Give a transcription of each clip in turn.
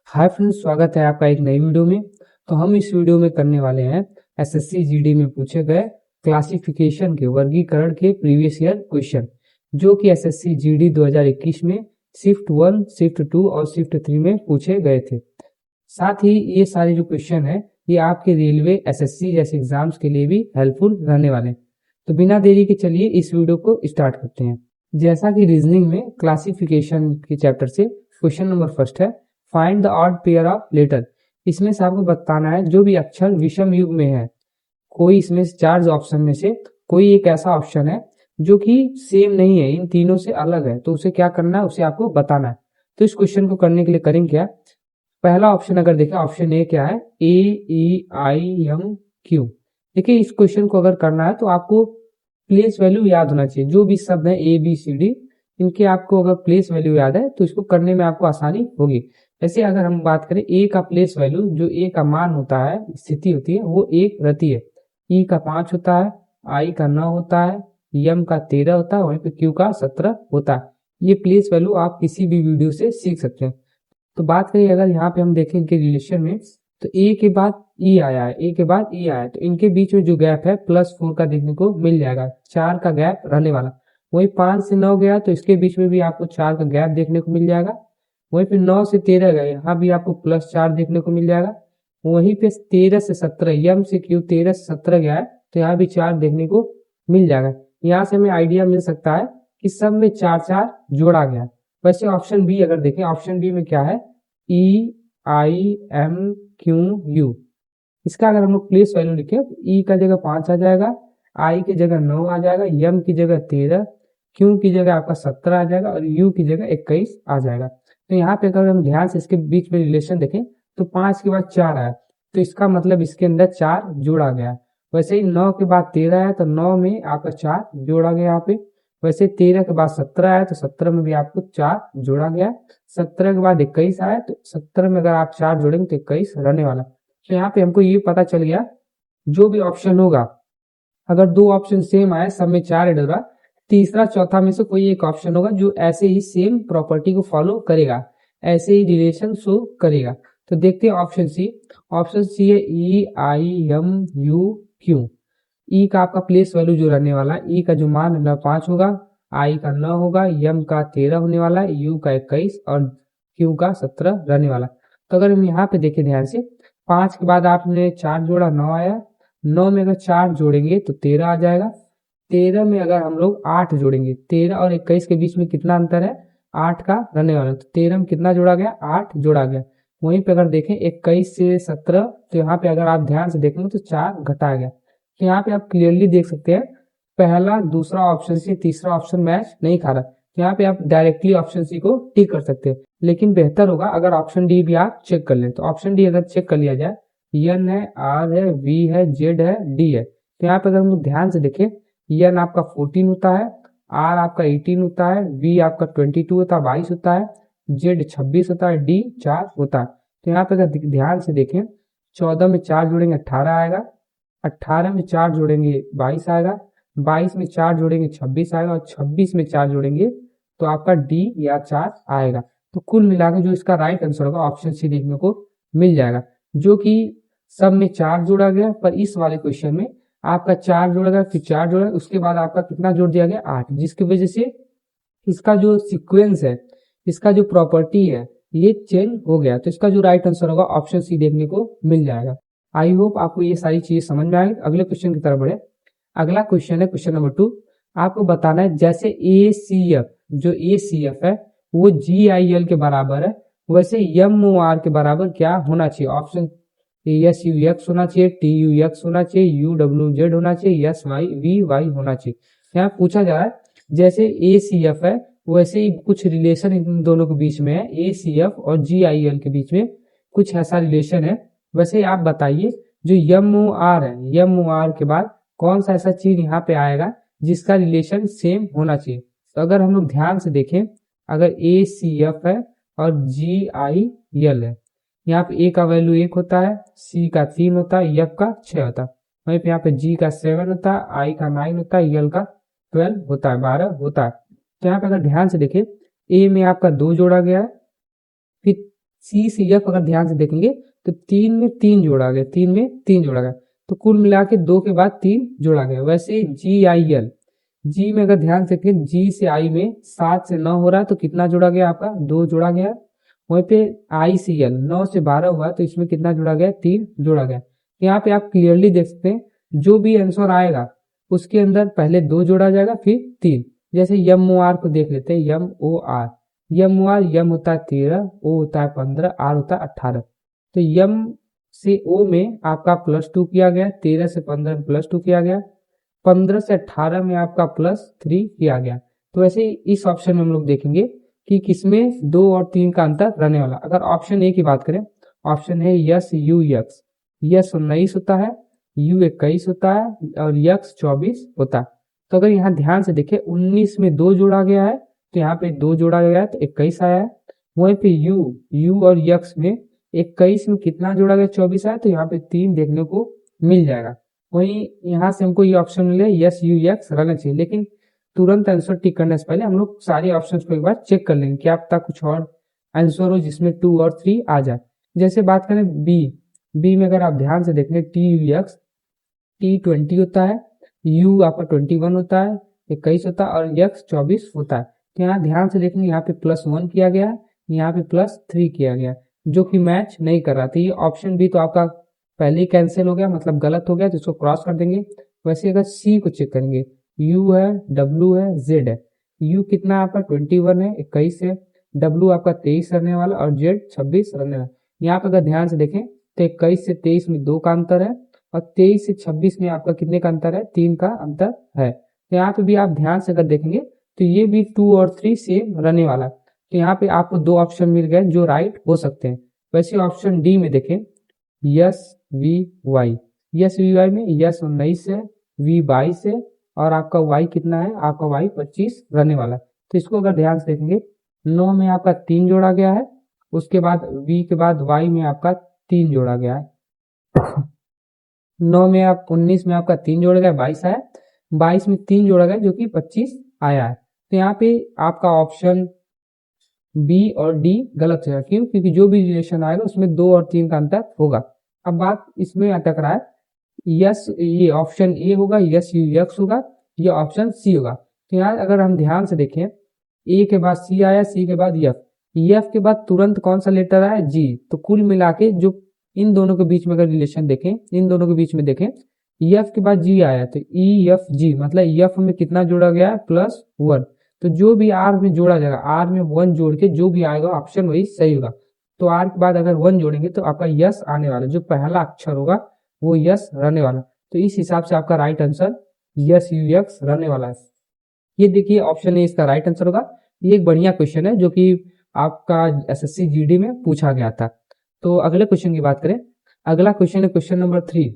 Hi friends, स्वागत है आपका एक नई वीडियो में। तो हम इस वीडियो में करने वाले हैं एसएससी जीडी में पूछे गए क्लासिफिकेशन के वर्गीकरण के प्रीवियस ईयर क्वेश्चन, जो कि एसएससी जीडी 2021 में शिफ्ट 1, शिफ्ट 2 और शिफ्ट 3 में पूछे गए थे। साथ ही ये सारे जो क्वेश्चन है ये आपके रेलवे, एसएससी जैसे एग्जाम्स के लिए भी हेल्पफुल रहने वाले हैं। तो बिना देरी के चलिए इस वीडियो को स्टार्ट करते हैं। जैसा कि रीजनिंग में क्लासिफिकेशन के चैप्टर से क्वेश्चन नंबर फर्स्ट है, find the odd pair of letter. इसमें से आपको बताना है जो भी अक्षर विषम युग में है, कोई इसमें से चार ऑप्शन में से कोई एक ऐसा ऑप्शन है जो कि सेम नहीं है, इन तीनों से अलग है, तो उसे क्या करना है, उसे आपको बताना है। तो इस क्वेश्चन को करने के लिए करेंगे क्या, पहला ऑप्शन अगर देखें, ऑप्शन ए क्या है, ए ई आई एम क्यू। देखिए इस क्वेश्चन को अगर करना है तो आपको प्लेस वैल्यू याद होना चाहिए। जो भी शब्द है ए बी सी डी, इनके आपको अगर प्लेस वैल्यू याद है तो इसको करने में आपको आसानी होगी। ऐसे अगर हम बात करें ए का प्लेस वैल्यू, जो ए का मान होता है, स्थिति होती है, वो 1 रहती है। ई का 5 होता है, आई का 9 होता है, एम का 13 होता है, वहीं पे क्यू का 17 होता है। ये प्लेस वैल्यू आप किसी भी वीडियो से सीख सकते हैं। तो बात करिए अगर यहाँ पे हम देखें इनके रिलेशन में, तो ए के बाद ई आया है, ए के बाद ई आया है, तो इनके बीच में जो गैप है +4 का देखने को मिल जाएगा, 4 का गैप रहने वाला। वही 5 से 9 गया तो इसके बीच में भी आपको 4 का गैप देखने को मिल जाएगा। वहीं पे 9 से 13 गए, यहाँ भी आपको +4 देखने को मिल जाएगा। वहीं पे 13 से 17, यम से क्यू 13 से 17 गया है, तो यहाँ भी 4 देखने को मिल जाएगा। यहाँ से हमें आइडिया मिल सकता है कि सब में 4-4 जोड़ा गया है। वैसे ऑप्शन बी अगर देखें, ऑप्शन बी में क्या है, ई आई एम क्यू यू। इसका अगर हम लोग प्लेस वैल्यू लिखे, ई का जगह 5 आ जाएगा, आई की जगह 9 आ जाएगा, एम की जगह 13, क्यू की जगह आपका 17 आ जाएगा और यू की जगह 21 आ जाएगा। तो यहाँ पे अगर हम ध्यान से इसके बीच में रिलेशन देखें तो 5 के बाद 4 आया, तो इसका मतलब इसके अंदर 4 जोड़ा गया। वैसे ही 9 के बाद 13 आया तो 9 में आपका 4 जोड़ा गया यहाँ पे। वैसे 13 के बाद 17 आया तो 17 में भी आपको 4 जोड़ा गया। 17 के बाद 21 आया तो 17 में अगर आप 4 जोड़ेंगे तो 21 रहने वाला। तो यहाँ पे हमको ये पता चल गया, जो भी ऑप्शन होगा, अगर दो ऑप्शन सेम आए, सब में 4 ऐड होगा, तीसरा चौथा में से कोई एक ऑप्शन होगा जो ऐसे ही सेम प्रॉपर्टी को फॉलो करेगा, ऐसे ही रिलेशन शो करेगा। तो देखते हैं ऑप्शन सी। ऑप्शन सी है ई आई एम यू क्यू। ई का आपका प्लेस वैल्यू जो रहने वाला है, ई का जो मान है 5 होगा, आई का 9 होगा, एम का 13 होने वाला है, यू का 21 और क्यू का 17 रहने वाला। तो अगर हम यहाँ पे देखें ध्यान से, 5 के बाद आपने 4 जोड़ा, 9 आया, 9 में अगर 4 जोड़ेंगे तो 13 आ जाएगा। 13 में अगर हम लोग 8 जोड़ेंगे, 13 और 21 के बीच में कितना अंतर है, 8 का रहने वाला, तो 13 में कितना जोड़ा गया, 8 जोड़ा गया। वहीं पे अगर देखें 21 से 17, तो यहाँ पे अगर आप ध्यान से देखेंगे तो 4 घटाया गया। तो यहाँ पे आप क्लियरली देख सकते हैं पहला दूसरा ऑप्शन से तीसरा ऑप्शन मैच नहीं खा रहा। तो यहाँ पे आप डायरेक्टली ऑप्शन सी को टिक कर सकते हैं, लेकिन बेहतर होगा अगर ऑप्शन डी भी आप चेक कर लें। तो ऑप्शन डी अगर चेक कर लिया जाए, एन है, आर है, वी है, जेड है, डी है, तो यहाँ पे अगर हम लोग ध्यान से देखें, एन आपका 14 होता है, आर आपका 18 होता है, वी आपका 22 होता है, 22 होता है, जेड 26 होता है, डी 4 होता है। तो यहाँ पे अगर ध्यान से देखें, 14 में 4 जोड़ेंगे 18 आएगा, 18 में 4 जोड़ेंगे 22 आएगा, 22 में 4 जोड़ेंगे 26 आएगा और 26 में 4 जोड़ेंगे तो आपका डी या 4 आएगा। तो कुल मिलाकर जो इसका राइट आंसर होगा ऑप्शन सी देखने को मिल जाएगा, जो कि सब में 4 जोड़ा गया, पर इस वाले क्वेश्चन में आपका 4 जोड़ा गया, फिर 4 जोड़ा, उसके बाद आपका कितना जोड़ दिया गया, 8, जिसकी वजह से इसका जो सीक्वेंस है, इसका जो प्रॉपर्टी है, ये चेंज हो गया। तो इसका जो राइट आंसर होगा ऑप्शन सी देखने को मिल जाएगा। आई होप आपको ये सारी चीजें समझ में आएगी। अगले क्वेश्चन की तरफ बढ़े। अगला क्वेश्चन है क्वेश्चन नंबर 2। आपको बताना है जैसे ए सी एफ, जो ए सी एफ है वो जी आई एल के बराबर है, वैसे एम ओ आर के बराबर क्या होना चाहिए। ऑप्शन एस यू एक्स होना चाहिए, टी यू एक्स होना चाहिए, यू डब्ल्यू जेड होना चाहिए, एस वाई वी वाई होना चाहिए। यहाँ पूछा जा रहा है जैसे ए सी एफ है वैसे ही कुछ रिलेशन इन दोनों के बीच में है, ए सी एफ और जी आई एल के बीच में कुछ ऐसा रिलेशन है। वैसे आप बताइए जो एम ओ आर है, एम ओ आर के बाद कौन सा ऐसा चीज यहाँ पे आएगा जिसका रिलेशन सेम होना चाहिए। तो अगर हम लोग ध्यान से देखें, अगर ए सी एफ है और जी आई एल है, यहाँ पे ए का वैल्यू 1 होता है, सी का 3 होता है, एफ का 6 होता है, वहीं पे यहाँ पे जी का 7 होता है, आई का 9 होता है, एल का 12 होता है, 12 होता है। तो यहाँ पे अगर ध्यान से देखें, ए में आपका 2 जोड़ा गया है, फिर सी से एफ अगर ध्यान से देखेंगे तो 3 में 3 जोड़ा गया, 3 में 3 जोड़ा गया, तो कुल मिला के 2 के बाद 3 जोड़ा गया। वैसे जी आई एल, जी में अगर ध्यान से देखें, जी से आई में 7 से 9 हो रहा है, तो कितना जोड़ा गया आपका, 2 जोड़ा गया। वहीं पे आई सी एल 9 से 12 हुआ, तो इसमें कितना जोड़ा गया, 3 जोड़ा गया। यहाँ पे आप क्लियरली देख सकते हैं, जो भी आंसर आएगा उसके अंदर पहले 2 जोड़ा जाएगा फिर 3। जैसे यम ओ आर को देख लेते हैं, यम ओ आर, यम ओ आर, यम होता है 13, ओ होता है 15, आर होता है 18। तो यम से ओ में आपका +2 किया गया, 13 से 15 में +2 किया गया, 15 से 18 में आपका +3 किया गया। तो वैसे ही इस ऑप्शन में हम लोग देखेंगे कि किसमें 2 और 3 का अंतर रहने वाला। अगर ऑप्शन ए की बात करें, ऑप्शन है यस यू यक्स, यस 19 होता है, यू 21 होता है और यक्स 24 होता है। तो अगर यहाँ ध्यान से देखें, 19 में 2 जोड़ा गया है, तो यहाँ पे 2 जोड़ा गया है तो 21 आया है। वहीं पे यू और यक्स में 21 में कितना जोड़ा गया, 24 आया, तो यहाँ पे 3 देखने को मिल जाएगा। वहीं यहाँ से हमको ये ऑप्शन मिले यस यू यक्स रहना चाहिए, लेकिन तुरंत आंसर टिक करने से पहले हम लोग सारे ऑप्शंस को एक बार चेक कर लेंगे, क्या पता कुछ और आंसर हो जिसमें 2 और 3 आ जाए। जैसे बात करें बी में अगर आप ध्यान से देखें, टी यू एक्स, टी 20 होता है, यू आपका 21 होता है, 21 होता है और यक्स 24 होता है। तो यहाँ ध्यान से देखेंगे, यहाँ पे +1 किया गया है, यहाँ पे +3 किया गया, जो कि मैच नहीं कर रहा था। ये ऑप्शन भी तो आपका पहले ही कैंसिल हो गया, मतलब गलत हो गया, तो इसको क्रॉस कर देंगे। वैसे अगर सी को चेक करेंगे, यू है, डब्ल्यू है, जेड है। यू कितना आपका 21 है, 21 है, डब्ल्यू आपका 23 रहने वाला और जेड 26 रहने वाला। यहाँ पे अगर ध्यान से देखें तो 21 से 23 में 2 का अंतर है और 23 से 26 में आपका कितने का अंतर है, 3 का अंतर है। तो यहाँ पे भी आप ध्यान से अगर देखेंगे तो ये भी 2 और 3 सेम रहने वाला है। तो यहाँ पे आपको 2 ऑप्शन मिल गए जो राइट हो सकते हैं। वैसे ऑप्शन डी में देखें, S V Y, S V Y में यस 19 है, वी 22 है और आपका वाई कितना है, आपका वाई 25 रहने वाला है। तो इसको अगर ध्यान से देखेंगे, 9 में आपका 3 जोड़ा गया है, उसके बाद वी के बाद वाई में आपका 3 जोड़ा गया है। 9 में आप 19 में आपका 3 जोड़ा गया, 22 आया, 22 में 3 जोड़ा गया जो कि 25 आया है। तो यहाँ पे आपका ऑप्शन बी और डी गलत है। क्यों? क्योंकि जो भी रिलेशन आएगा उसमें 2 और 3 का अंतर होगा। अब बात इसमें अटक रहा है, यस ये ऑप्शन ए होगा, यस यू यक्स होगा, ये ऑप्शन सी होगा। तो यहाँ अगर हम ध्यान से देखें, ए के बाद सी आया, सी के बाद एफ, एफ के बाद तुरंत कौन सा लेटर आया, जी। तो कुल मिला के जो इन दोनों के बीच में अगर रिलेशन देखें, इन दोनों के बीच में देखें, एफ के बाद जी आया, तो ई एफ जी, मतलब एफ में कितना जोड़ा गया है, +1। तो जो भी आर में जोड़ा जाएगा, आर में 1 जोड़ के जो भी आएगा ऑप्शन वही सही होगा। तो आर के बाद अगर 1 जोड़ेंगे तो आपका यस आने वाला, जो पहला अक्षर होगा वो यस रहने वाला। तो इस हिसाब से आपका right answer yes you x रहने वाला है। ये देखिए ऑप्शन ए इसका राइट आंसर होगा। ये एक बढ़िया क्वेश्चन है जो कि आपका एसएससी जीडी में पूछा गया था। तो अगले क्वेश्चन की बात करें, अगला क्वेश्चन है question number 3,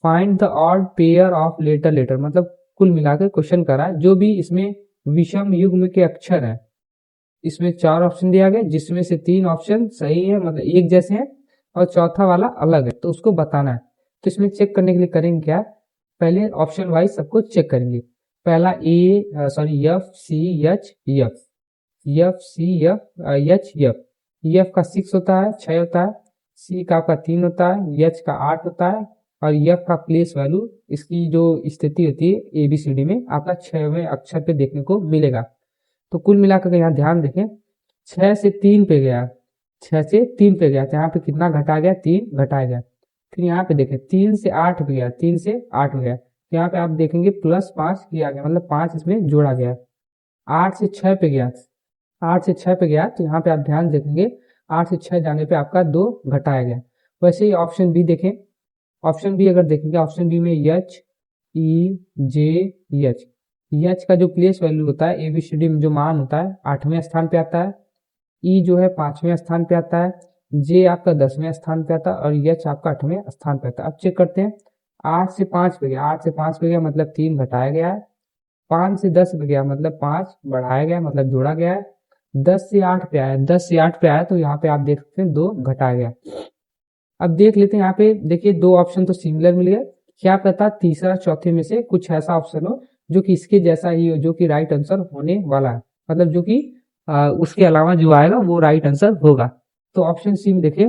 find the odd pair of letter, मतलब कुल मिलाकर क्वेश्चन कर रहा है जो भी इसमें विषम युग्म के अक्षर है। इसमें 4 ऑप्शन दिया गया जिसमें से 3 ऑप्शन सही है, मतलब एक जैसे हैं, और चौथा वाला अलग है, तो उसको बताना है। तो इसमें चेक करने के लिए करेंगे क्या, पहले ऑप्शन वाइज सबको चेक करेंगे। पहला F C H F, F C H F, F का 6 होता है, 6 होता है, सी का आपका 3 होता है, एच का 8 होता है और एफ का प्लेस वैल्यू, इसकी जो स्थिति होती है एबीसीडी में आपका 6वें अक्षर पे देखने को मिलेगा। तो कुल मिलाकर यहाँ ध्यान देखें, 6 से 3 पे गया, 6 से 3 पे गया, तो यहाँ पे कितना घटा गया, 3 घटाया गया। फिर यहाँ पे देखें 3 से 8 पे गया, 3 से 8 हो गया, तो यहाँ पे आप देखेंगे +5 किया गया, मतलब 5 इसमें जोड़ा गया। 8 से 6 पे गया, 8 से 6 पे गया, तो यहाँ पे आप ध्यान देखेंगे 8 से 6 जाने पे आपका 2 घटाया गया। वैसे ही ऑप्शन बी देखें, ऑप्शन बी अगर देखेंगे, ऑप्शन बी में एच ई जे एच, एच का जो प्लेस वैल्यू होता है एबीसीडी में जो मान होता है 8वें स्थान पे आता है, ई जो है 5वें स्थान पे आता है, जे आपका 10वें स्थान पे आता है और एच आपका 8वें स्थान पे आता है। अब चेक करते हैं, 8 से 5 पे गया, 8 से 5 पे गया मतलब 3 घटाया गया है, 5 से 10 पे गया मतलब 5 बढ़ाया गया मतलब जोड़ा गया है, 10 से 8 पे आया, 10 से 8 पे आया तो यहाँ पे आप देख सकते हैं 2 घटाया गया। अब देख लेते हैं, यहाँ पे देखिए 2 ऑप्शन तो सिमिलर मिल गया, क्या पता तीसरा चौथे में से कुछ ऐसा ऑप्शन हो जो कि इसके जैसा ही हो, जो कि राइट आंसर होने वाला है, मतलब जो कि उसके अलावा जो आएगा वो राइट आंसर होगा। तो ऑप्शन सी में देखिए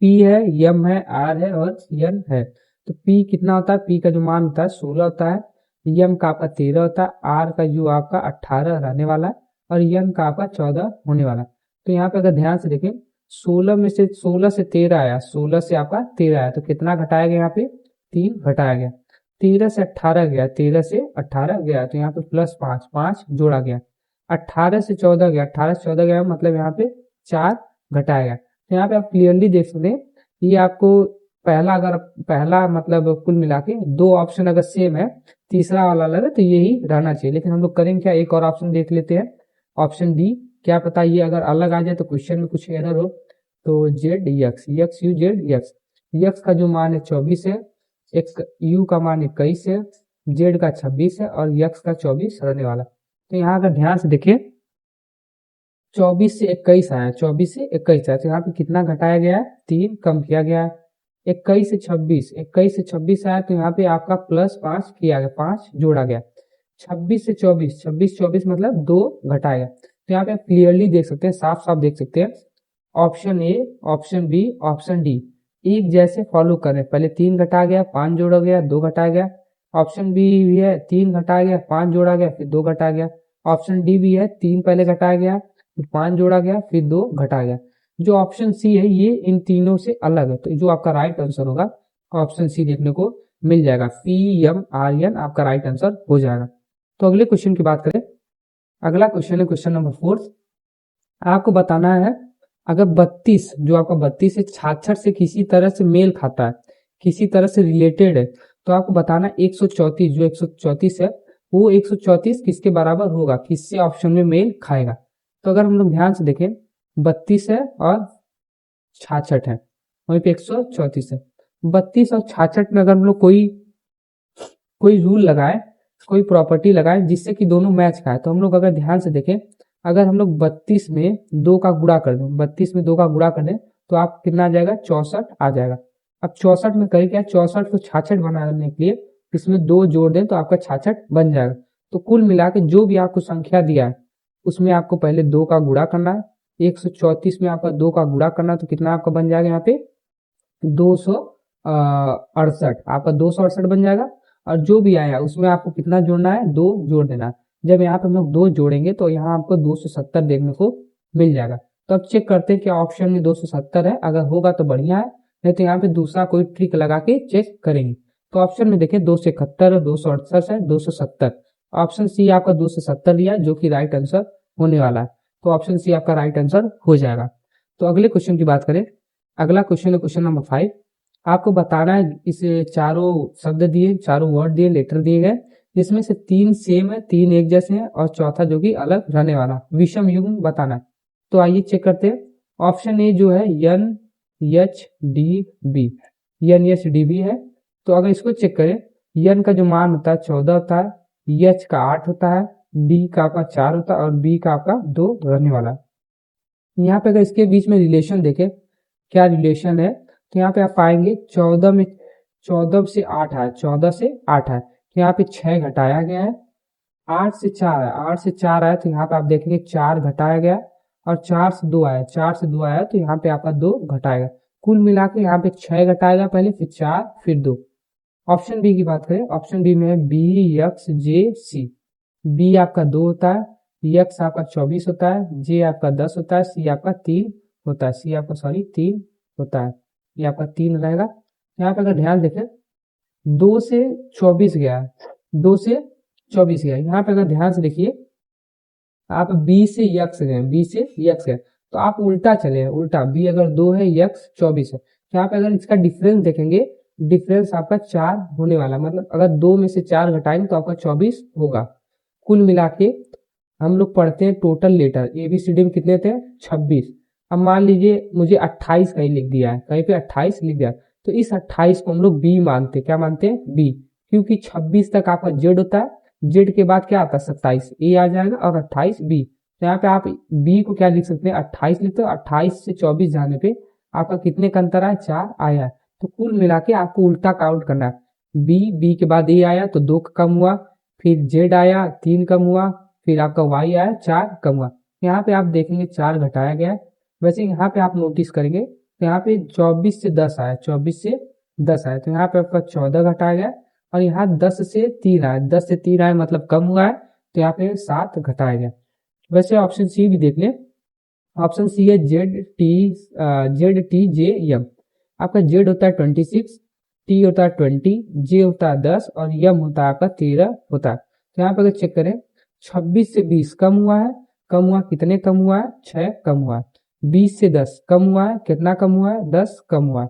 P है, M है, R है और N है। तो P कितना होता है? P का जो मान होता है 16 होता है, M का आपका 13 होता है, R का जो आपका 18 रहने वाला है और N का आपका 14 होने वाला है। तो यहाँ पे अगर ध्यान से देखें 16 में से 16 से 13 आया, 16 से आपका 13 आया, तो कितना घटाया गया यहाँ पे? 3 घटाया गया। 13 से 18 गया, 13 से 18 गया, तो यहाँ पे प्लस 5, 5 जोड़ा गया। 18 से 14 गया, 18 से 14 गया, मतलब यहाँ पे 4 घटाया गया। तो यहाँ पे आप क्लियरली देख सकते हैं, ये आपको पहला मतलब कुल मिला के दो ऑप्शन अगर सेम है, तीसरा वाला अलग है, तो यही रहना चाहिए। लेकिन हम लोग करेंगे क्या, एक और ऑप्शन देख लेते हैं, ऑप्शन डी। क्या पता ये अगर अलग आ जाए तो क्वेश्चन में कुछ एरर हो। तो Z x, x you Z x, x का जो मान है 24 है, एक्स यू का मान 21 है, जेड का 26 है और एक्स का 24 रहने वाला। तो यहाँ अगर ध्यान से देखिए 24 से 21 आया, 24 से 21 आया, तो यहाँ पे कितना घटाया गया है? 3 कम किया गया है। 21 से 26, 21 से 26 आया, तो यहाँ पे आपका प्लस 5 किया गया, 5 जोड़ा गया। 26 से 24, 26 24 मतलब 2 घटाया गया। तो यहाँ पे आप क्लियरली देख सकते हैं, साफ साफ देख सकते हैं, option A, option B, option D एक जैसे फॉलो कर रहे हैं। पहले 3 घटा गया, 5 जोड़ा गया, 2 घटाया गया। ऑप्शन बी भी है, 3 घटाया गया, 5 जोड़ा गया, फिर 2 घटाया गया। ऑप्शन डी भी है, 3 पहले घटाया गया, फिर 5 जोड़ा गया, फिर 2 घटाया गया। जो ऑप्शन सी है ये इन तीनों से अलग है, तो जो आपका राइट आंसर होगा ऑप्शन सी देखने को मिल जाएगा। PMRN आपका राइट आंसर हो जाएगा। तो अगले क्वेश्चन की बात करें, अगला क्वेश्चन है क्वेश्चन नंबर 4। आपको बताना है अगर 32 जो आपका 32 से 66 से किसी तरह से मेल खाता है, किसी तरह से रिलेटेड है, तो आपको बताना 134 जो 134 है वो 134 किसके बराबर होगा, किससे ऑप्शन में मेल खाएगा। तो अगर हम लोग ध्यान से देखें 32 है और 66 है, वहीं पे 134 है। 32 और 66 में अगर हम लोग कोई रूल लगाए, कोई प्रॉपर्टी लगाए जिससे कि दोनों मैच खाए, तो हम लोग अगर ध्यान से देखें, अगर हम लोग 32 में 2 का गुणा कर दें, 32 में 2 का गुणा कर दें तो आप कितना आ जाएगा? 64 आ जाएगा। अब 64 में करें क्या, 64 को 66 बनाने के लिए इसमें 2 जोड़ दें तो आपका 66 बन जाएगा। तो कुल मिला के जो भी आपको संख्या दिया है उसमें आपको पहले 2 का गुणा करना है। 134 में आपका 2 का गुणा करना है, तो कितना आपका बन जाएगा यहाँ पे? 268, आपका 268 बन जाएगा। और जो भी आया उसमें आपको कितना जोड़ना है? 2 जोड़ देना है। जब यहाँ पे हम लोग 2 जोड़ेंगे तो यहाँ आपको 270 देखने को मिल जाएगा। तो अब चेक करते हैं कि ऑप्शन में 270 है, अगर होगा तो बढ़िया है, नहीं तो यहाँ पे दूसरा कोई ट्रिक लगा के चेक करेंगे। तो ऑप्शन में देखें 271 है, 268 है, 270। ऑप्शन सी आपका 270 लिया जो कि राइट आंसर होने वाला है। तो ऑप्शन सी आपका राइट आंसर हो जाएगा। तो अगले क्वेश्चन की बात करें, अगला क्वेश्चन है क्वेश्चन नंबर 5। आपको बताना है, इस चारों शब्द दिए, चारों वर्ड दिए, लेटर दिए गए, जिसमें से 3 सेम है, 3 एक जैसे हैं और चौथा जो कि अलग रहने वाला, विषम युग्म बताना है। तो आइए चेक करते हैं। ऑप्शन ए जो है NHDB, NHDB है। तो अगर इसको चेक करें, N का जो मान होता है 14 होता है, H का 8 होता है, D का आपका 4 होता है और B का आपका 2 रहने वाला है। यहाँ पे अगर इसके बीच में रिलेशन देखें, क्या रिलेशन है, तो यहाँ पे आप पाएंगे 14 से 8 है, 14 से 8 है, तो यहाँ पे 6 घटाया गया है। 8 से 4 है, 8 से 4 आया, तो यहाँ पे आप देखेंगे 4 घटाया गया और 4 से 2 आया, 4 से 2 आया, तो यहाँ पे आपका 2 घटाएगा। कुल मिला के यहाँ पे 6 घटाएगा पहले, फिर 4, फिर 2। ऑप्शन बी की बात करें, ऑप्शन बी में है BXJC। बी आपका 2 होता है, एक्स आपका 24 होता है, जे आपका 10 होता है, सी आपका 3 होता है, सी आपका 3 होता है, ये आपका 3 रहेगा। यहाँ पे अगर ध्यान देखें 2 से 24 गया है, 2 से 24 गया, यहाँ पे अगर ध्यान से देखिए आप बी से यक्स गए, बी से यक्स गए, तो आप उल्टा चले, उल्टा बी अगर 2 है, यक्स 24 है, यहाँ पे अगर इसका डिफरेंस देखेंगे, डिफरेंस आपका 4 होने वाला, मतलब अगर 2 में से 4 घटाएंगे तो आपका 24 होगा। कुल मिला के हम लोग पढ़ते हैं टोटल लेटर, ABCD में कितने थे? 26। अब मान लीजिए मुझे 28 कहीं लिख दिया है, कहीं पे 28 लिख दिया, तो इस 28 को हम लोग बी मानते हैं। क्या मानते हैं? बी, क्योंकि 26 तक आपका जेड होता है, जेड के बाद क्या आता है? 27, ए आ जाएगा और 28 बी। तो यहाँ पे आप बी को क्या लिख सकते हैं? 28 लिखते हो। 28 से 24 जाने पे आपका कितने का अंतर आया? 4 आया है। तो कुल मिला के आपको उल्टा काउंट करना है, बी के बाद ए आया तो 2 कम हुआ, फिर जेड आया 3 कम हुआ, फिर आपका वाई आया 4 कम हुआ। यहाँ पे आप देखेंगे 4 घटाया गया, वैसे यहाँ पे आप नोटिस करेंगे तो यहाँ पे 24 से 10 आया, 24 से 10 आया, तो यहाँ पे आपका 14 घटाया गया, और यहाँ 10 से 3 आया, 10 से 3 आया मतलब कम हुआ है, तो यहाँ पे 7 घटाया गया। वैसे ऑप्शन सी भी देख लें। ऑप्शन सी है ZTJ M। आपका जेड होता है 26, टी होता है 20, जे होता है 10 और यम होता है आपका 13 होता है। तो यहाँ पे अगर चेक करें 26 से 20 कम हुआ है, कम हुआ कितने कम हुआ है, 6 कम हुआ है। 20 से 10 कम हुआ है, कितना कम हुआ है, 10 कम हुआ है।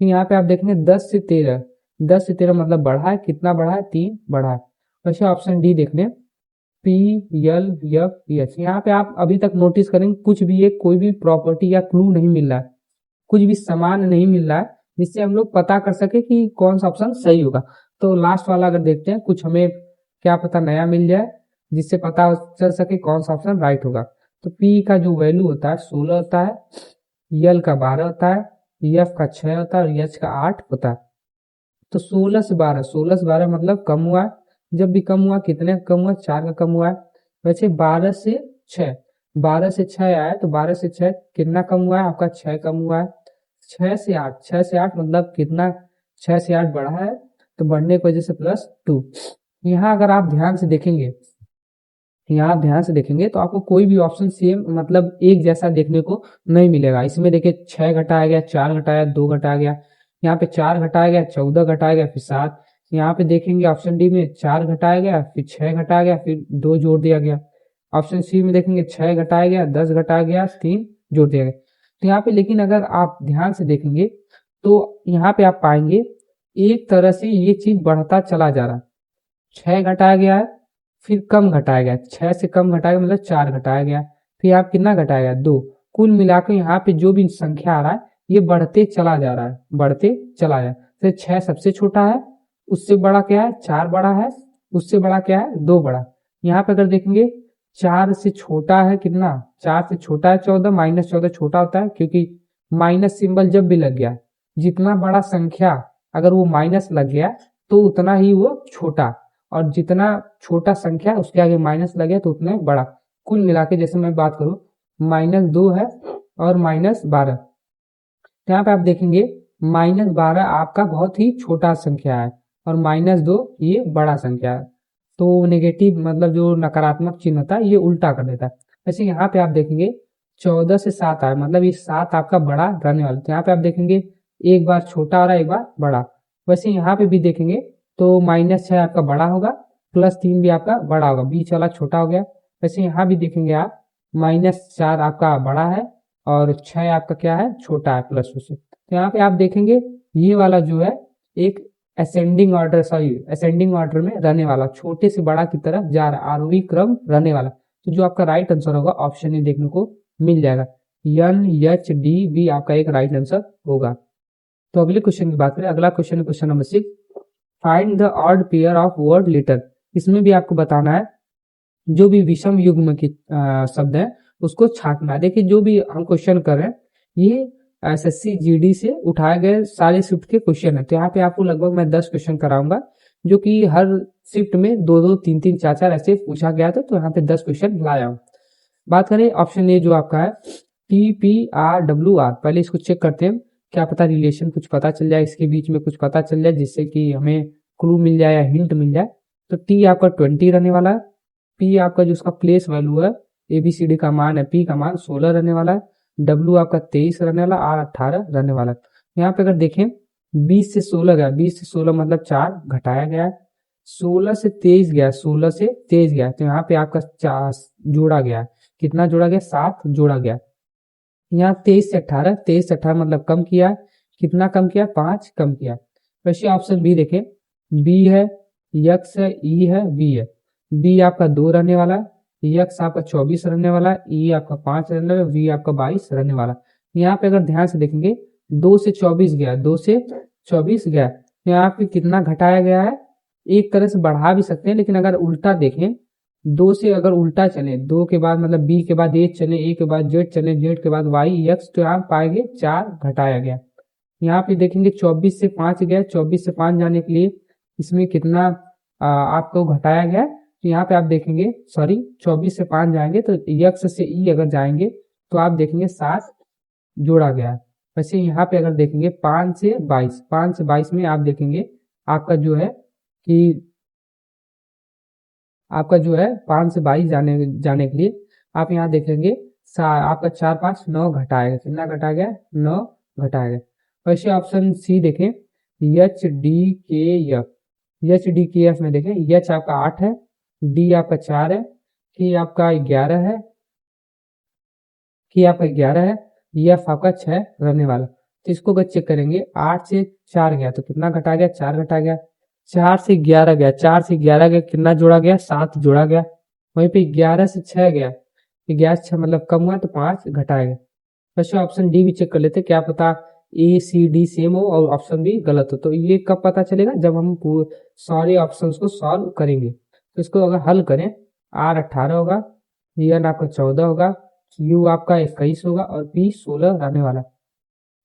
फिर यहाँ पे आप देखेंगे 10 से 13, 10 से 13 मतलब बढ़ा है, कितना बढ़ा है, 3 बढ़ा है। वैसे ऑप्शन डी देख लें, PLFH। यहाँ पे आप अभी तक नोटिस करेंगे कुछ भी एक कोई भी प्रॉपर्टी या क्लू नहीं मिल रहा है, कुछ भी समान नहीं मिल रहा है जिससे हम लोग पता कर सके कि कौन सा ऑप्शन सही होगा। तो लास्ट वाला अगर देखते हैं, कुछ हमें क्या पता नया मिल जाए जिससे पता चल सके कौन सा ऑप्शन राइट होगा। तो P का जो वैल्यू होता है 16 होता है, L का 12 होता है, F का 6 होता है और H का 8 होता है। तो 16 से 12, 16 से 12 मतलब कम हुआ है। जब भी कम हुआ कितने का कम हुआ, 4 का कम हुआ है। वैसे 12 से 6, 12 से 6 आया तो 12 से 6 कितना कम हुआ है, आपका 6 कम हुआ है। 6 से 8, 6 से 8 मतलब कितना, 6 से 8 बढ़ा है, तो बढ़ने की वजह से +2। यहाँ अगर आप ध्यान से देखेंगे, यहाँ आप ध्यान से देखेंगे तो आपको कोई भी ऑप्शन सेम मतलब एक जैसा देखने को नहीं मिलेगा। इसमें देखिए 6 घटाया गया, 4 घटाया, 2 घटाया गया, यहाँ पे 4 घटाया गया, 14 घटाया गया, फिर 7। यहाँ पे देखेंगे ऑप्शन डी में 4 घटाया गया, फिर 6 घटाया गया, फिर 2 जोड़ दिया गया। ऑप्शन सी में देखेंगे 6 घटाया गया, 10 घटाया गया, 3 जोड़ दिया गया। तो यहाँ पे लेकिन अगर आप ध्यान से देखेंगे तो यहाँ पे आप पाएंगे एक तरह से ये चीज बढ़ता चला जा रहा है। 6 घटाया गया है, फिर कम घटाया गया, 6 से कम घटाया गया मतलब 4 घटाया गया, फिर आप कितना घटाया गया, 2। कुल मिलाकर यहाँ पे जो भी संख्या आ रहा है ये बढ़ते चला जा रहा है, बढ़ते चला जा रहा है। तो 6 सबसे छोटा है, उससे बड़ा क्या है, 4 बड़ा है, उससे बड़ा क्या है, 2 बड़ा। यहाँ पे अगर देखेंगे 4 से छोटा है कितना, 4 से छोटा है 14, -14 छोटा होता है क्योंकि माइनस सिंबल जब भी लग गया, जितना बड़ा संख्या अगर वो माइनस लग गया तो उतना ही वो छोटा, और जितना छोटा संख्या उसके आगे माइनस लगे तो उतना बड़ा। कुल मिला के जैसे मैं बात करूं -2 है और -12, तो यहाँ पे आप देखेंगे -12 आपका बहुत ही छोटा संख्या है और -2 ये बड़ा संख्या है। तो नेगेटिव मतलब जो नकारात्मक चिन्ह होता है ये उल्टा कर देता है। वैसे यहाँ पे आप देखेंगे 14 से 7 आया मतलब ये 7 आपका बड़ा रहने वाला। तो यहाँ पे आप देखेंगे एक बार छोटा आ रहा है, एक बार बड़ा। वैसे यहाँ पे भी देखेंगे तो -6 आपका बड़ा होगा, +3 भी आपका बड़ा होगा, बीच वाला छोटा हो गया। वैसे यहाँ भी देखेंगे आप -4 आपका बड़ा है और 6 आपका क्या है, छोटा है +2 से। तो यहाँ पे आप देखेंगे ये वाला जो है एक ascending order, sorry ascending order में रहने वाला, छोटे से बड़ा की तरफ जा रहा, आरोही क्रम रहने वाला। तो जो आपका राइट आंसर होगा ऑप्शन ए देखने को मिल जाएगा, NHDB आपका एक राइट आंसर होगा। तो अगले क्वेश्चन की बात करें, अगला क्वेश्चन है question number 6, find the odd pair of word letter. इसमें भी आपको बताना है जो भी विषम युग्म के शब्द है उसको छांटना। देखिए जो भी हम क्वेश्चन कर रहे हैं ये SSC GD से उठाए गए सारे शिफ्ट के क्वेश्चन है। तो यहाँ पे आपको लगभग मैं 10 क्वेश्चन कराऊंगा जो कि हर शिफ्ट में 2-2, 3-3, 4-4 ऐसे पूछा गया था। तो यहाँ पे 10 क्वेश्चन लाया हूँ। बात करें ऑप्शन ए जो आपका है TPRWR, पहले इसको चेक करते हैं, क्या पता रिलेशन कुछ पता चल जाए, इसके बीच में कुछ पता चल जाए जिससे कि हमें क्लू मिल जाए या हिंट मिल जाए। तो T आपका 20 रहने वाला है, P आपका जो उसका प्लेस वैल्यू है ABCD का मान है, P का मान 16 रहने वाला है, W आपका 23 रहने वाला, R 18 रहने वाला है। यहाँ पे अगर देखें 20 से 16 गया, 20 से 16 मतलब 4 घटाया गया है, 16 से 23 गया, 16 से 23 गया, तो यहाँ पे आपका 4 जोड़ा गया, कितना जोड़ा गया, 7 जोड़ा गया। यहाँ 23 से 18, 23 से 18 मतलब कम किया, कितना कम किया, 5 कम किया। वैसे ऑप्शन बी देखें, बी है, X है, E है, V है। बी आपका 2 रहने वाला है, X आपका 24 रहने वाला है, E आपका 5 रहने वाला है, V आपका 22 रहने वाला है। यहाँ पे अगर ध्यान से देखेंगे 2 से 24 गया, 2 से 24 गया, यहाँ पे कितना घटाया गया है, एक तरह से बढ़ा भी सकते हैं, लेकिन अगर उल्टा देखें 2 से अगर उल्टा चले, 2 के बाद मतलब B के बाद A चले, A के बाद Z चले, Z के बाद Y, X, तो यहाँ पाएंगे 4 घटाया गया। यहाँ पे देखेंगे 24 से 5 गया, 24 से 5 जाने के लिए इसमें कितना आपको घटाया गया। तो यहाँ पे आप देखेंगे, सॉरी 24 से 5 जाएंगे तो X से E अगर जाएंगे तो आप देखेंगे 7 जोड़ा गया है। वैसे यहाँ पे अगर देखेंगे 5 से 22 में आप देखेंगे आपका जो है कि आपका जो है 5 से 22 जाने के लिए आप यहाँ देखेंगे आपका 4 5 9 घटाएगा, कितना घटा गया 9 घटाएगा। वैसे ऑप्शन सी देखें एच डी के एफ, एच डी के एफ में देखें एच आपका 8 है, डी आपका 4 है, के आपका 11 है, के आपका 11 है, एफ आपका 6 रहने वाला। तो इसको अगर चेक करेंगे 8 से 4 गया तो कितना घटा गया 4 घटा गया, 4 से 11 गया, 4 से 11 गया कितना जोड़ा गया 7 जोड़ा गया। वहीं पे 11 से 6 गया, 11 से 6 मतलब कम हुआ तो 5 घटाएगा। वैसे ऑप्शन डी भी चेक कर लेते, क्या पता ए सी डी सेम हो और ऑप्शन बी गलत हो। तो ये कब पता चलेगा जब हम सारे ऑप्शंस को सॉल्व करेंगे। तो इसको अगर हल करें आर 18 होगा, एन आपका 14 होगा, यू आपका 21 होगा और पी 16 रहने वाला।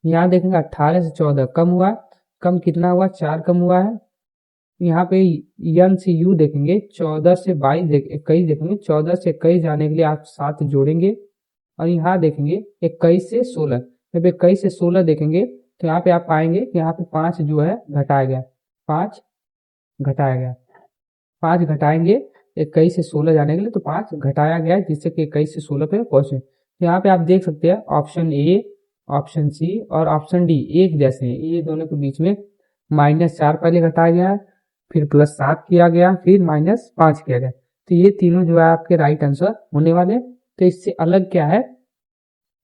यहाँ देखेंगे 18 से 14 कम हुआ, कम कितना हुआ 4 कम हुआ है। यहाँ पे एन से यू देखेंगे 14 से 21 देखेंगे, 14 से 21 जाने के लिए आप 7 जोड़ेंगे और यहाँ देखेंगे 21 से 16, जब 21 से 16 देखेंगे तो यहाँ पे आप पाएंगे कि यहाँ पे 5 जो है घटाया गया, 5 घटाया गया, 5 घटाएंगे 21 से 16 जाने के लिए तो 5 घटाया गया है जिससे कि 21 से 16 पे पहुंचे। तो यहाँ पे आप देख सकते हैं ऑप्शन ए, ऑप्शन सी और ऑप्शन डी एक जैसे हैं, ये दोनों के बीच में -4 पहले घटाया गया है, फिर +7 किया गया, फिर -5 किया गया। तो ये तीनों जो है आपके राइट आंसर होने वाले। तो इससे अलग क्या है,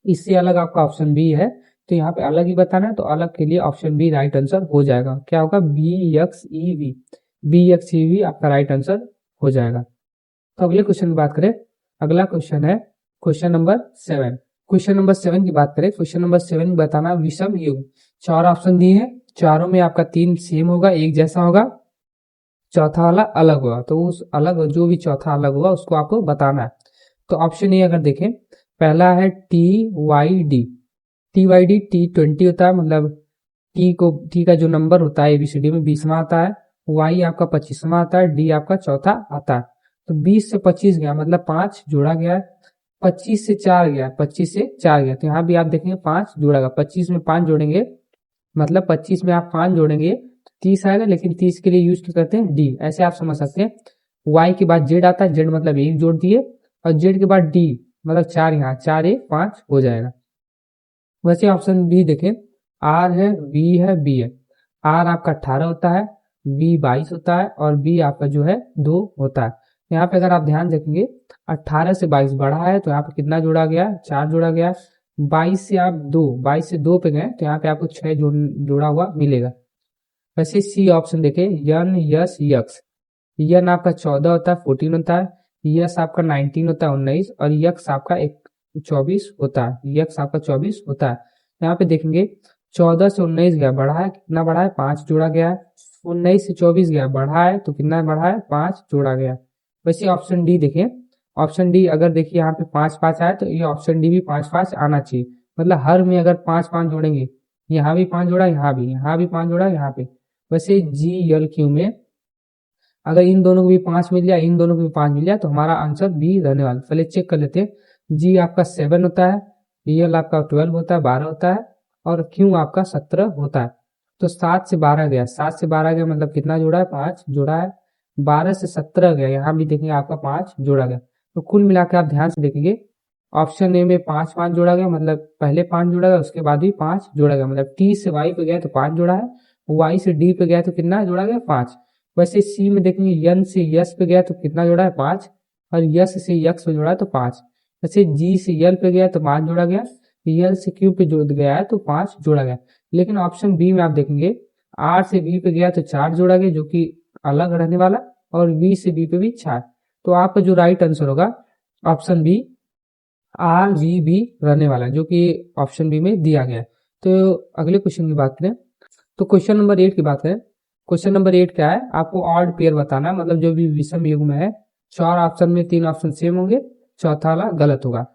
इससे अलग आपका ऑप्शन बी है। तो यहाँ पे अलग ही बताना है तो अलग के लिए ऑप्शन बी राइट आंसर हो जाएगा। क्या होगा BXEV, BXEV आपका राइट आंसर हो जाएगा। तो अगले क्वेश्चन की बात करें, अगला क्वेश्चन है क्वेश्चन नंबर 7। क्वेश्चन नंबर 7 की बात करें, क्वेश्चन नंबर 7 बताना विषम युग्म, 4 ऑप्शन दिए हैं, चारों में आपका 3 सेम होगा, एक जैसा होगा, चौथा वाला अलग होगा। तो उस अलग जो भी चौथा अलग होगा उसको आपको बताना है। तो ऑप्शन ए अगर देखें, पहला है TYD, TYD T20 होता है, मतलब टी का जो नंबर होता है ABCD में 20वां आता है, Y आपका 25वां आता है, D आपका चौथा आता है। तो 20 से 25 गया मतलब 5 जोड़ा गया है, 25 से 4 गया, 25 से 4 गया तो यहाँ भी आप देखेंगे 5 जोड़ा गया, 25 में 5 जोड़ेंगे मतलब 25 में आप 5 जोड़ेंगे 30 आएगा, लेकिन 30 के लिए यूज करते हैं डी, ऐसे आप समझ सकते हैं। Y के बाद Z आता है, Z मतलब 1 जोड़ दिए और Z के बाद D मतलब 4, यहाँ 4 1 5 हो जाएगा। वैसे ऑप्शन बी देखें, R है, V है, B है। R आपका 18 होता है, B 22 होता है और B आपका जो है 2 होता है। यहाँ पे अगर आप ध्यान देखेंगे 18 से 22 बढ़ा है तो यहाँ पे कितना जोड़ा गया 4 जोड़ा गया, 22 से आप 2 पे गए तो यहाँ पे आपको 6 जोड़ा हुआ मिलेगा। वैसे सी ऑप्शन देखें, यन यस यक्स, यन आपका 14 होता है 14 होता है, यस आपका 19 होता है 19 और यक्स आपका 24 होता है, यक्स आपका 24 होता है। यहाँ पे देखेंगे 14 से 19 गया बढ़ा है, कितना बढ़ा है 5 जोड़ा गया है, 19 से 24 गया बढ़ा है तो कितना बढ़ा है 5 जोड़ा गया। वैसे ऑप्शन डी देखें, ऑप्शन डी अगर देखिए यहाँ पे 5 5 आया तो ये ऑप्शन डी भी 5 5 आना चाहिए, मतलब हर में अगर 5 5 जोड़ेंगे, यहाँ भी 5 जोड़ा, यहाँ भी 5 जोड़ा, यहाँ पे। वैसे GLQ में अगर इन दोनों को भी 5 मिल जाए, इन दोनों को भी 5 मिल जाए तो हमारा आंसर बी रहने वाला। पहले चेक कर लेते हैं, जी आपका 7 होता है, एल आपका 12 होता है 12 होता है और क्यू आपका 17 होता है। तो 7 से 12 गया, 7 से 12 गया मतलब कितना जोड़ा है 5 जोड़ा है, 12 से 17 गया, यहाँ भी देखेंगे आपका 5 जोड़ा गया। तो कुल मिलाकर आप ध्यान से देखेंगे ऑप्शन ए में 5 5 जोड़ा गया, मतलब पहले 5 जोड़ा गया उसके बाद भी 5 जोड़ा गया, मतलब टी से वाई पे गया तो 5 जोड़ा है, वाई से डी पे गया तो कितना जोड़ा गया 5। वैसे सी में देखेंगे यन से यस पे गया तो कितना जोड़ा है 5 और यस से यक्स पे जोड़ा है तो 5। वैसे जी से यल पे गया तो 5 जोड़ा गया, यल से क्यू पे जोड़ गया है तो 5 जोड़ा गया। लेकिन ऑप्शन बी में आप देखेंगे आर से बी पे गया तो 4 जोड़ा गया जो कि अलग रहने वाला, और वी से बी पे भी 4। तो आपका जो राइट आंसर होगा ऑप्शन बी RVB रहने वाला है, जो कि ऑप्शन बी में दिया गया है। तो अगले क्वेश्चन की बात करें, तो क्वेश्चन नंबर 8 की बात करें, क्वेश्चन नंबर 8 क्या है, आपको ऑड पेयर बताना है, मतलब जो भी विषम युग्म है 4 ऑप्शन में 3 ऑप्शन सेम होंगे, चौथा वाला गलत होगा।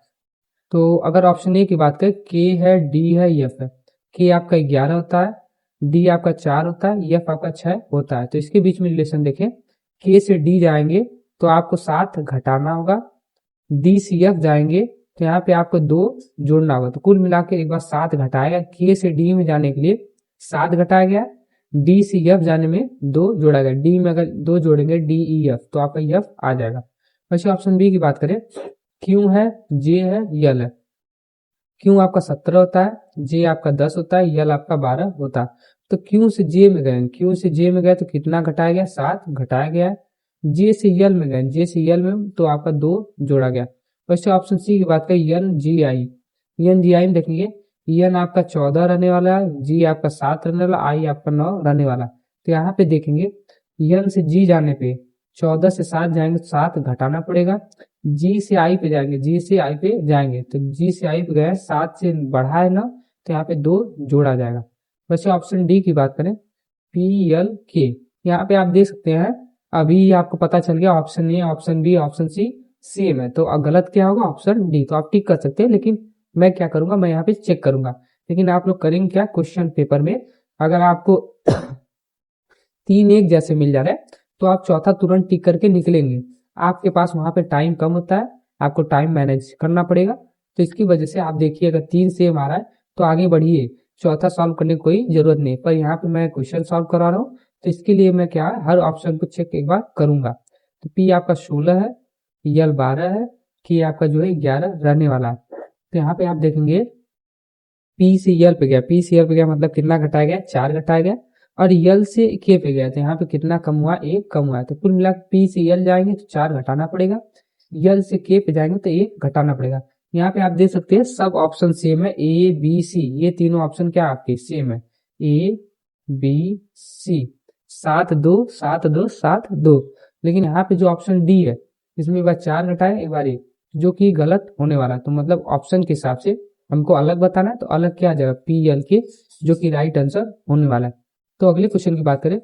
तो अगर ऑप्शन ए की बात करें, के है, डी है, एफ है, के आपका 11 होता है, डी आपका 4 होता है, एफ आपका 6 होता है। तो इसके बीच में रिलेशन देखें, के से डी जाएंगे तो आपको 7 घटाना होगा, डी से एफ जाएंगे तो यहाँ पे आपको 2 जोड़ना होगा। तो कुल मिला के एक बार 7 घटाएगा, के से डी में जाने के लिए 7 घटाया गया, डी से एफ जाने में 2 जोड़ा गया। डी में अगर 2 जोड़ेंगे डी ई एफ तो आपका एफ आ जाएगा। वैसे ऑप्शन बी की बात करें, क्यू है, जे है, यल है। क्यू आपका 17 होता है, जे आपका 10 होता है, यल आपका 12 होता है। तो क्यू से जे में गए, क्यू से जे में गए तो कितना घटाया गया, 7 घटाया गया है। जे से यल में गए, जे से यल में तो आपका 2 जोड़ा गया। वैसे ऑप्शन सी की बात करें, एन जी आई, एन जी आई में देखेंगे एन आपका 14 रहने वाला है, जी आपका 7 रहने वाला, आई आपका 9 रहने वाला। तो यहाँ पे देखेंगे एन से जी जाने पे 14 से 7 जाएंगे तो 7 घटाना पड़ेगा। जी से आई पे जाएंगे, जी से आई पे जाएंगे तो जी से आई पे गए 7 से बढ़ा है ना, तो यहाँ पे 2 जोड़ा जाएगा। वैसे ऑप्शन डी की बात करें, पी एल के, यहाँ पे आप देख सकते हैं अभी आपको पता चल गया option A, option B, option C same है। तो गलत क्या होगा, ऑप्शन डी। तो आप टिक कर सकते हैं, लेकिन मैं क्या करूंगा, मैं यहाँ पे चेक करूंगा। लेकिन आप लोग करेंगे क्या, क्वेश्चन पेपर में अगर आपको 3 एक जैसे मिल जा रहे हैं तो आप चौथा तुरंत टिक करके निकलेंगे। आपके पास वहां पे टाइम कम होता है, आपको टाइम मैनेज करना पड़ेगा। तो इसकी वजह से आप देखिए अगर 3 सेम आ रहा है तो आगे बढ़िए, चौथा सॉल्व करने की कोई जरूरत नहीं। पर यहाँ पे मैं क्वेश्चन सॉल्व करा रहा हूँ तो इसके लिए मैं क्या हर ऑप्शन को चेक एक बार करूंगा। तो पी आपका 16 है, यल 12 है, के आपका जो है 11 रहने वाला है। तो यहाँ पे आप देखेंगे पी से यल पे गया, पी से यल पे गया मतलब कितना घटाया गया, 4 घटाया गया। और यल से के पे गया तो यहाँ पे कितना कम हुआ, 1 कम हुआ है। तो कुल मिला पी से यल जाएंगे तो 4 घटाना पड़ेगा, यल से के पे जाएंगे तो 1 घटाना पड़ेगा। यहाँ पे आप देख सकते हैं सब ऑप्शन सेम है, ए बी सी, ये तीनों ऑप्शन क्या आपके सेम है, ए बी सी, 7 2 7 2 7 2। लेकिन यहाँ पे जो ऑप्शन डी है इसमें एक बार 4 घटाए एक बार 1, जो कि गलत होने वाला है। तो मतलब ऑप्शन के हिसाब से हमको अलग बताना है, तो अलग क्या आ जाएगा, पी एल के, जो कि राइट आंसर होने वाला है। तो अगले क्वेश्चन की बात करें,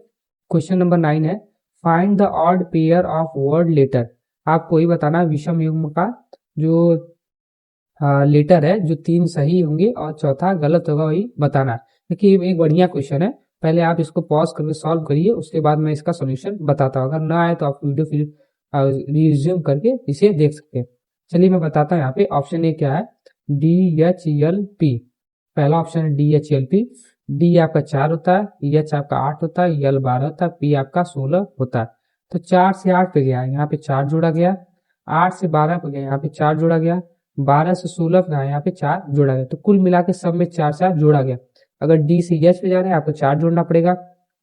क्वेश्चन नंबर 9 है, find the odd pair of word letter. आपको ही बताना विषम युग्म का जो लेटर है, जो 3 सही होंगे और चौथा गलत होगा, वही बताना है। देखिए एक बढ़िया क्वेश्चन है, पहले आप इसको पॉज करके सॉल्व करिए, उसके बाद मैं इसका सोल्यूशन बताता हूँ। अगर ना आए तो आप वीडियो फिर रिज्यूम करके इसे देख सकते हैं। चलिए मैं बताता हूँ यहाँ पे ऑप्शन ए क्या है, डी एच एल पी। पहला ऑप्शन है D H L P. D आपका 4 होता है, एच आपका 8 होता है, यल 12 होता है, पी आपका 16 होता है। तो 4 से 8 पे गया, यहाँ पे 4 जोड़ा गया, 8 से 12 पे गया, यहाँ पे 4 जोड़ा गया, 12 से 16 पे गया, यहाँ पे 4 जोड़ा गया। तो कुल मिला के सब में 4 4 जोड़ा गया। अगर डी से एच पे जा रहे हैं आपको 4 जोड़ना पड़ेगा,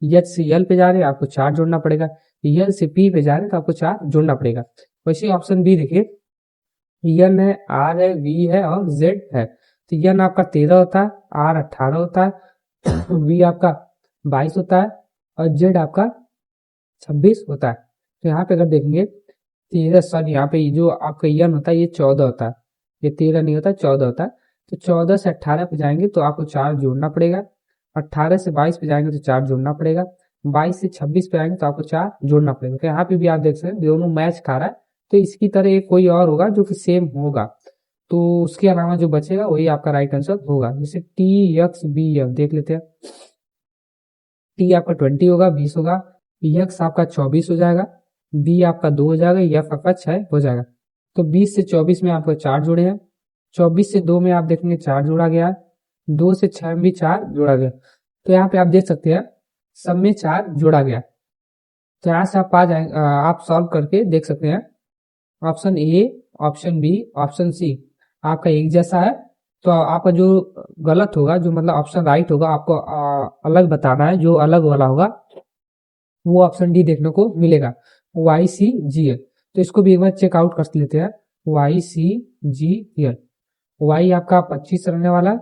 एच से यल पे जा रहे हैं आपको 4 जोड़ना पड़ेगा, यल से पी पे जा रहे हैं तो आपको 4 जोड़ना पड़ेगा। वैसे ऑप्शन बी देखिए, एन है, आर है, वी है और जेड है। तो एन आपका 13 होता है, आर 18 होता है, वी आपका 22 होता है और जेड आपका 26 होता है। तो यहाँ पे अगर देखेंगे 13, सॉरी यहाँ पे जो आपका एन होता है ये 14 होता है, ये 13 नहीं होता 14 होता है। तो 14 से 18 पे जाएंगे तो आपको 4 जोड़ना पड़ेगा, 18 से 22 पे जाएंगे तो 4 जोड़ना पड़ेगा, 22 से 26 पे आएंगे तो आपको 4 जोड़ना पड़ेगा। तो यहाँ पे भी आप देख सकते हैं दोनों मैच खा रहा है, तो इसकी तरह एक कोई और होगा जो कि सेम होगा, तो उसके अलावा जो बचेगा वही आपका राइट आंसर होगा। जैसे टी एक्स बी एफ देख लेते हैं, टी आपका 20 होगा, 20 होगा, एक्स आपका 24 हो जाएगा, बी आपका 2 हो जाएगा, एफ आपका 6 हो जाएगा। तो 20 से 24 में आपको 4 जोड़े हैं, 24 से 2 में आप देखेंगे 4 जोड़ा गया, 2 से 6 में भी 4 जोड़ा गया। तो यहाँ पे आप देख सकते हैं सब में 4 जोड़ा गया। तो यहाँ से आप आ जाएंगे, आप सॉल्व करके देख सकते हैं option A, option B, option C आपका एक जैसा है। तो आपका जो गलत होगा, जो मतलब ऑप्शन राइट होगा, आपको अलग बताना है, जो अलग वाला होगा वो ऑप्शन डी देखने को मिलेगा, वाई सी जी एल। तो इसको भी एक बार चेकआउट कर लेते हैं, Y C G L. Y आपका 25 रहने वाला,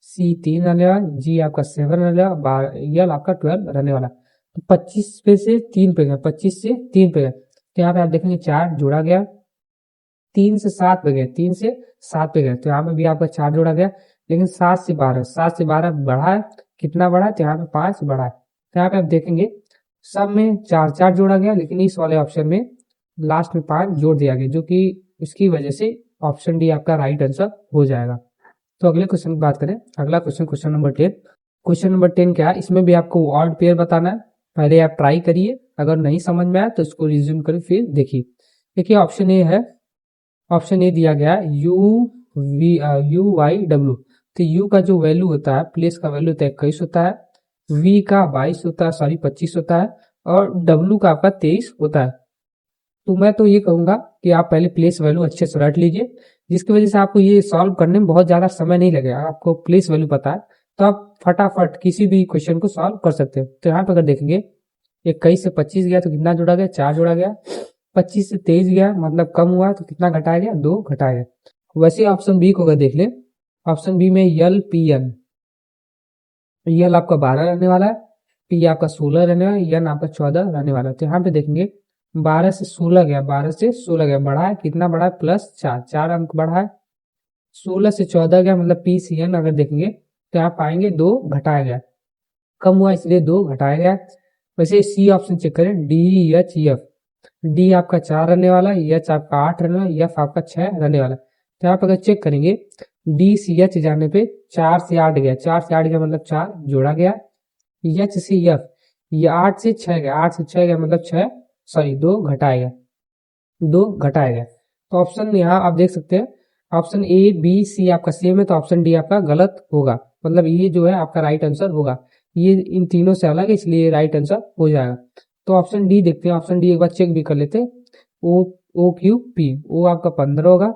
सी 3 रहने वाला, जी आपका 7 रहने वाला, एल आपका 12 रहने वाला। तो 25 पे से 3 पे गया, 25 से 3 पे गया। तो यहाँ पे आप देखेंगे 4 जोड़ा गया, 3 से 7 पे गए, 3 से 7 पे गए, तो यहाँ पे भी आपका 4 जोड़ा गया। लेकिन 7 से 12, 7 से 12 बढ़ा है, कितना बढ़ा है, तो यहाँ पे 5 बढ़ा है। तो यहाँ पे आप देखेंगे सब में 4 4 जोड़ा गया, लेकिन इस वाले ऑप्शन में लास्ट में 5 जोड़ दिया गया, जो कि इसकी वजह से ऑप्शन डी आपका राइट आंसर हो जाएगा। तो अगले क्वेश्चन की बात करें, अगला question, question number 10। Question number 10 क्या है, इसमें भी आपको ऑड पेयर बताना है। पहले आप ट्राई करिए, अगर नहीं समझ में आया तो इसको रिज्यूम करिए फिर देखिए। देखिए ऑप्शन ए है, ऑप्शन ए दिया गया U V U Y W. तो यू का जो वैल्यू होता है, प्लेस का वैल्यू होता है 21 होता है, वी का 22 होता है, सॉरी 25 होता है, और डब्ल्यू का आपका 23 होता है। तो मैं तो ये कहूंगा कि आप पहले प्लेस वैल्यू अच्छे से रट लीजिए, जिसकी वजह से आपको ये सॉल्व करने में बहुत ज्यादा समय नहीं लगेगा। आपको प्लेस वैल्यू पता है तो आप फटाफट किसी भी क्वेश्चन को सॉल्व कर सकते हो। तो यहाँ पे अगर देखेंगे 21 से 25 गया तो कितना जोड़ा गया, 4 जोड़ा गया। 25 से 23 गया मतलब कम हुआ तो कितना घटाया गया, 2 घटाया गया। वैसे ऑप्शन बी को अगर देख ले, ऑप्शन बी में यल पी एन, यल आपका 12 रहने वाला है, पी आपका 16 रहने वाला है, एन आपका 14 रहने वाला है। तो यहाँ पे देखेंगे 12 से 16 गया, 12 से 16 गया, बढ़ा है कितना, बढ़ा है +4, 4 अंक बढ़ा है। 16 से 14 गया मतलब पी सी एन अगर देखेंगे तो यहाँ पाएंगे 2 घटाया गया, कम हुआ इसलिए 2 घटाया गया। वैसे सी ऑप्शन चेक करें, डी एच एफ, डी आपका 4 रहने वाला है, एच आपका 8 रहने वाला है, एफ आपका 6 रहने वाला है। तो यहाँ पर अगर चेक करेंगे डी सी एच जाने पे 4 से 8 गया, 4 से 8 गया मतलब 4 जोड़ा गया। एच सी एफ ये 8 से 6 गया, 8 से 6 गया मतलब 6, सॉरी 2 घटाया गया, 2 घटाया गया। तो ऑप्शन यहाँ आप देख सकते हैं, ऑप्शन ए बी सी आपका सेम है, तो ऑप्शन डी आपका गलत होगा, मतलब ये जो है आपका राइट आंसर होगा। ये इन तीनों से अलग है इसलिए राइट आंसर हो जाएगा। तो ऑप्शन डी देखते हैं, ऑप्शन डी एक बार चेक भी कर लेते हैं। ओ ओ क्यू पी, ओ आपका 15 होगा,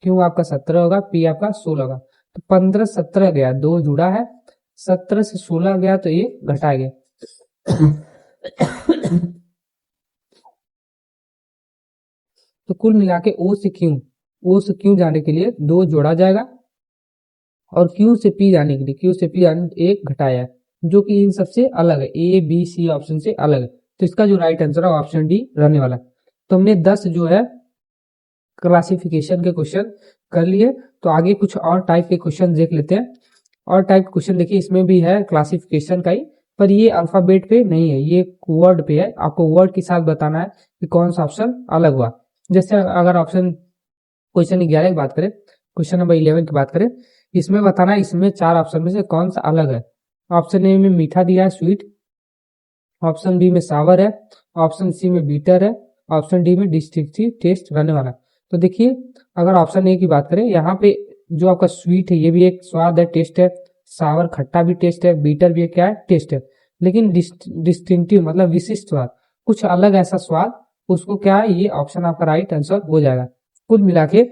क्यू आपका 17 होगा, पी आपका 16 होगा। तो 15 17 गया, 2 जुड़ा है, 17 से 16 गया तो ये घटा गया। तो कुल मिला के ओ से क्यू जाने के लिए 2 जोड़ा जाएगा, और क्यू से पी जाने के लिए, क्यू से पी जाने 1 घटाया है, जो कि इन सबसे अलग है, ए बी सी ऑप्शन से अलग है। तो इसका जो राइट आंसर है ऑप्शन डी रहने वाला है। तो हमने 10 जो है क्लासिफिकेशन के क्वेश्चन कर लिए। तो आगे कुछ और टाइप के क्वेश्चन देख लेते हैं। और टाइप क्वेश्चन देखिए, इसमें भी है क्लासिफिकेशन का ही, पर ये अल्फाबेट पे नहीं है, ये वर्ड पे है। आपको वर्ड के साथ बताना है कि कौन सा ऑप्शन अलग हुआ। जैसे अगर ऑप्शन क्वेश्चन 11 की बात करें, क्वेश्चन नंबर 11 की बात करें, इसमें बताना है इसमें 4 ऑप्शन में से कौन सा अलग है। ऑप्शन ए में मीठा दिया है, स्वीट, ऑप्शन बी में सावर है, ऑप्शन सी में बीटर है, ऑप्शन डी में डिस्टिंक्टिव टेस्ट रहने वाला। तो देखिए अगर ऑप्शन ए की बात करें, यहाँ पे जो आपका स्वीट है ये भी एक स्वाद है, टेस्ट है, सावर खट्टा भी टेस्ट है, बीटर भी क्या है, टेस्ट है। लेकिन डिस्टिंक्टिव मतलब विशिष्ट स्वाद, कुछ अलग ऐसा स्वाद, उसको क्या है, ये ऑप्शन आपका राइट आंसर हो जाएगा। कुल मिला के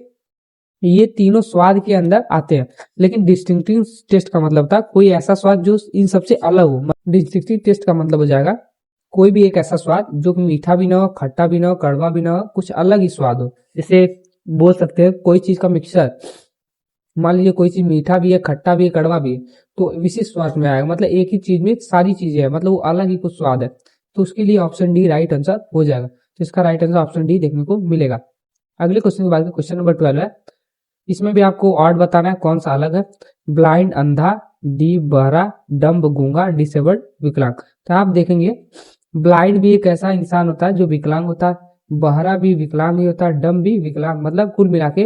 ये तीनों स्वाद के अंदर आते हैं, लेकिन डिस्टिंक्टिव टेस्ट का मतलब था कोई ऐसा स्वाद जो इन सबसे अलग हो। डिस्टिंक्टिव टेस्ट का मतलब हो जाएगा कोई भी एक ऐसा स्वाद जो मीठा भी ना हो, खट्टा भी ना हो, कड़वा भी ना हो, कुछ अलग ही स्वाद हो। जैसे बोल सकते हैं कोई चीज का मिक्सचर, मान लीजिए कोई चीज मीठा भी है, खट्टा भी है, कड़वा भी है, तो विशिष्ट स्वाद में आएगा, मतलब एक ही चीज में सारी चीजें है, मतलब वो अलग ही कुछ स्वाद है। तो उसके लिए ऑप्शन डी राइट आंसर हो जाएगा। तो इसका राइट आंसर ऑप्शन डी देखने को मिलेगा। अगले क्वेश्चन की बात करें, क्वेश्चन नंबर 12 है। इसमें भी आपको ऑड बताना है कौन सा अलग है। ब्लाइंड अंधा, डी बहरा, डम्ब गूंगा, डिसेबल्ड विकलांग। तो आप देखेंगे ब्लाइंड भी एक ऐसा इंसान होता है जो विकलांग होता है, बहरा भी विकलांग ही होता है, डम्ब भी विकलांग, मतलब कुल मिला के